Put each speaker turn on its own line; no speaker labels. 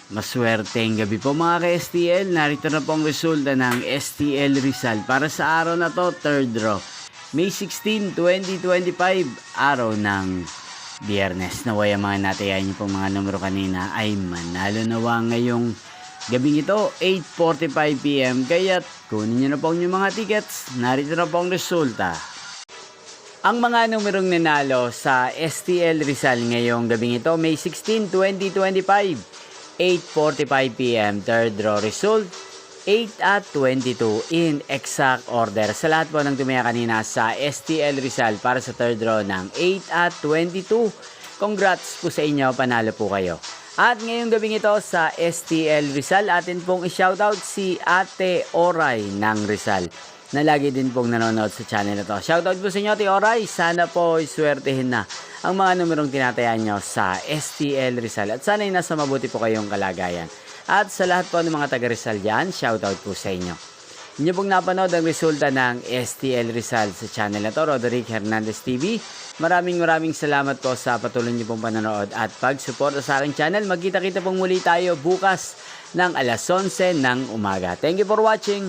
Maswerteng gabi po mga ka-STL. Narito na po ang resulta ng STL Rizal para sa araw na to, third draw. May 16, 2025, araw ng Biyernes. Naway ang mga natayan niyo pong mga numero kanina ay manalo nawa ngayong gabing ito, 8:45 PM. Kaya't kunin niyo na po ang inyong mga tickets. Narito na po ang resulta. Ang mga numerong nanalo sa STL Rizal ngayong gabing ito, May 16, 2025. 8:45 PM, third draw result, 8 at 22 in exact order. Sa lahat po ng tumaya kanina sa STL Rizal para sa third draw ng 8 at 22, congrats po sa inyo, panalo po kayo. At ngayong gabing ito sa STL Rizal, atin pong i-shoutout si Ate Oray ng Rizal na lagi din pong nanonood sa channel na to. Shoutout po sa inyo, Ate Oray. Sana po iswertehin na ang mga numerong tinatayaan nyo sa STL Rizal. At sana'y nasa mabuti po kayong kalagayan. At sa lahat po ng mga taga Rizal dyan, shoutout po sa inyo. Inyo pong napanood ang resulta ng STL Rizal sa channel na to, Roderick Hernandez TV. Maraming salamat po sa patuloy niyo pong panonood at pag-suporta sa aking channel. Magkita-kita pong muli tayo bukas ng alas 11 ng umaga. Thank you for watching.